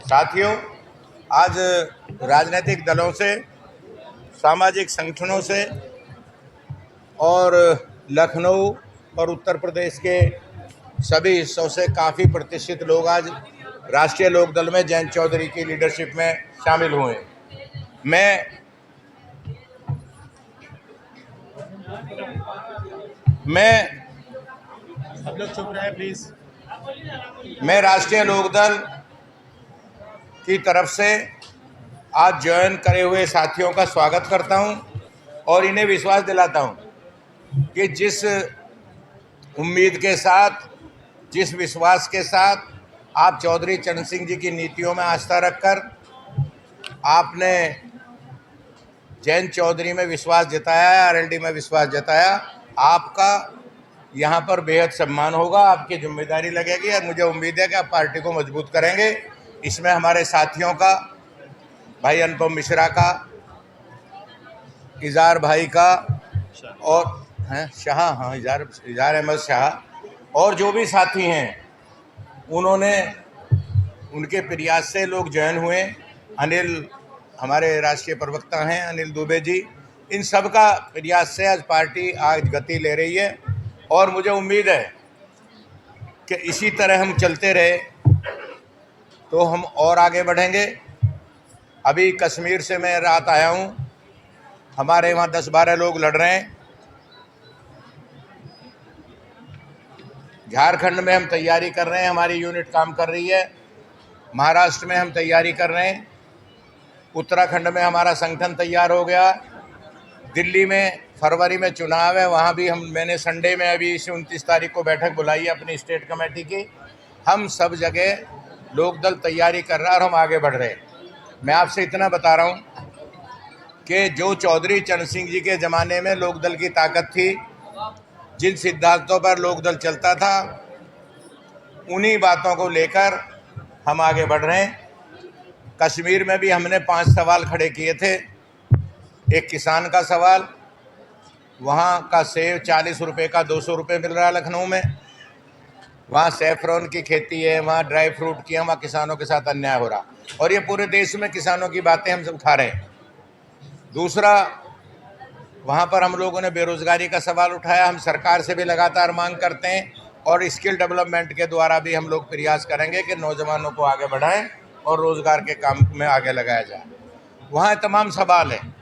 साथियों, आज राजनीतिक दलों से, सामाजिक संगठनों से और लखनऊ और उत्तर प्रदेश के सभी हिस्सों से काफ़ी प्रतिष्ठित लोग आज राष्ट्रीय लोकदल में जयंत चौधरी की लीडरशिप में शामिल हुए। मैं सब लोग चुप रहे प्लीज। मैं राष्ट्रीय लोकदल की तरफ से आज ज्वाइन करे हुए साथियों का स्वागत करता हूं और इन्हें विश्वास दिलाता हूं कि जिस उम्मीद के साथ, जिस विश्वास के साथ आप चौधरी चरण सिंह जी की नीतियों में आस्था रखकर आपने जयंत चौधरी में विश्वास जताया है, आरएलडी में विश्वास जताया, आपका यहाँ पर बेहद सम्मान होगा, आपकी जिम्मेदारी लगेगी और मुझे उम्मीद है कि आप पार्टी को मजबूत करेंगे। इसमें हमारे साथियों का, भाई अनुपम मिश्रा का, इज़ार भाई का और इज़ार अहमद शाह और जो भी साथी हैं, उनके प्रयास से लोग ज्वाइन हुए। अनिल हमारे राष्ट्रीय प्रवक्ता हैं, अनिल दुबे जी, इन सब का प्रयास से आज पार्टी आज गति ले रही है और मुझे उम्मीद है कि इसी तरह हम चलते रहे तो हम और आगे बढ़ेंगे। अभी कश्मीर से मैं रात आया हूँ, हमारे वहाँ 10-12 लोग लड़ रहे हैं। झारखंड में हम तैयारी कर रहे हैं, हमारी यूनिट काम कर रही है। महाराष्ट्र में हम तैयारी कर रहे हैं। उत्तराखंड में हमारा संगठन तैयार हो गया। दिल्ली में फरवरी में चुनाव है, वहाँ भी मैंने संडे में अभी इस 29 तारीख को बैठक बुलाई है अपनी स्टेट कमेटी की। हम सब जगह लोकदल तैयारी कर रहा है और हम आगे बढ़ रहे हैं। मैं आपसे इतना बता रहा हूँ कि जो चौधरी चरण सिंह जी के ज़माने में लोकदल की ताकत थी, जिन सिद्धांतों पर लोकदल चलता था, उन्हीं बातों को लेकर हम आगे बढ़ रहे हैं। कश्मीर में भी हमने 5 सवाल खड़े किए थे। एक किसान का सवाल, वहाँ का सेब 40 रुपये का 200 रुपये मिल रहा है लखनऊ में। वहाँ सैफरॉन की खेती है, वहाँ ड्राई फ्रूट की है, वहाँ किसानों के साथ अन्याय हो रहा और ये पूरे देश में किसानों की बातें हम सब उठा रहे हैं। दूसरा, वहाँ पर हम लोगों ने बेरोज़गारी का सवाल उठाया। हम सरकार से भी लगातार मांग करते हैं और स्किल डेवलपमेंट के द्वारा भी हम लोग प्रयास करेंगे कि नौजवानों को आगे बढ़ाएं और रोज़गार के काम में आगे लगाया जाए। वहाँ तमाम सवाल हैं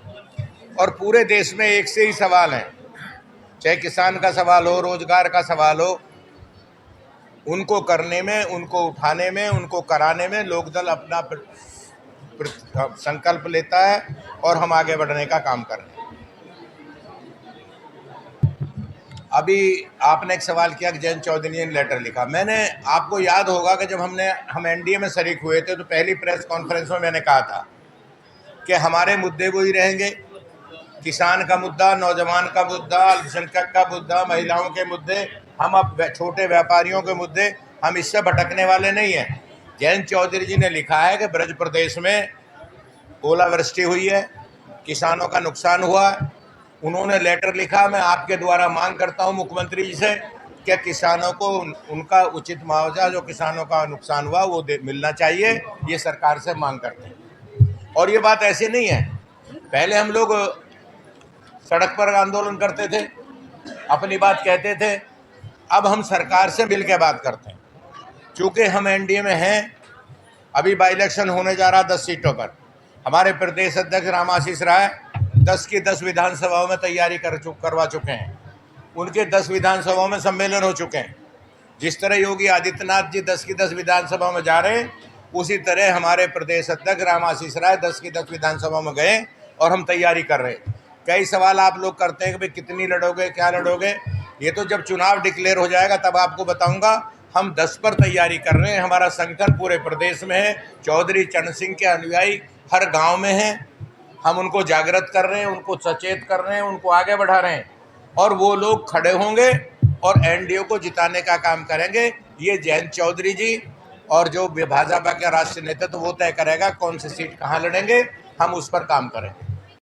और पूरे देश में एक से ही सवाल हैं, चाहे किसान का सवाल हो, रोज़गार का सवाल हो, उनको करने में, उनको उठाने में, उनको कराने में लोकदल अपना संकल्प लेता है और हम आगे बढ़ने का काम कर रहे हैं। अभी आपने एक सवाल किया कि जयंत चौधरी ने लेटर लिखा। मैंने, आपको याद होगा कि जब हम एनडीए में शरीक हुए थे तो पहली प्रेस कॉन्फ्रेंस में मैंने कहा था कि हमारे मुद्दे वही रहेंगे, किसान का मुद्दा, नौजवान का मुद्दा, अल्पसंख्यक का मुद्दा, महिलाओं के मुद्दे, हम अब छोटे व्यापारियों के मुद्दे, हम इससे भटकने वाले नहीं हैं। जयंत चौधरी जी ने लिखा है कि ब्रज प्रदेश में ओलावृष्टि हुई है, किसानों का नुकसान हुआ है। उन्होंने लेटर लिखा, मैं आपके द्वारा मांग करता हूं मुख्यमंत्री जी से कि किसानों को उनका उचित मुआवजा, जो किसानों का नुकसान हुआ, वो मिलना चाहिए। ये सरकार से मांग करते हैं और ये बात ऐसी नहीं है। पहले हम लोग सड़क पर आंदोलन करते थे, अपनी बात कहते थे, अब हम सरकार से मिल के बात करते हैं। चूँकि हम एनडीए में हैं, अभी बाई इलेक्शन होने जा रहा 10 सीटों पर। हमारे प्रदेश अध्यक्ष रामाशीष राय 10 की 10 विधानसभाओं में तैयारी करवा चुके हैं। उनके 10 विधानसभाओं में सम्मेलन हो चुके हैं। जिस तरह योगी आदित्यनाथ जी 10 की 10 विधानसभाओं में जा रहे हैं, उसी तरह हमारे प्रदेश अध्यक्ष रामाशीष राय 10 की 10 विधानसभाओं में गए और हम तैयारी कर रहे हैं। कई सवाल आप लोग करते हैं कि भाई कितनी लड़ोगे, क्या लड़ोगे। ये तो जब चुनाव डिक्लेयर हो जाएगा तब आपको बताऊंगा। हम 10 पर तैयारी कर रहे हैं। हमारा संगठन पूरे प्रदेश में है, चौधरी चरण सिंह के अनुयायी हर गांव में हैं। हम उनको जागृत कर रहे हैं, उनको सचेत कर रहे हैं, उनको आगे बढ़ा रहे हैं और वो लोग खड़े होंगे और एनडीए को जिताने का काम करेंगे। ये जयंत चौधरी जी और जो भाजपा का राष्ट्रीय नेतृत्व वो तय करेगा कौन सी सीट कहाँ लड़ेंगे, हम उस पर काम करेंगे।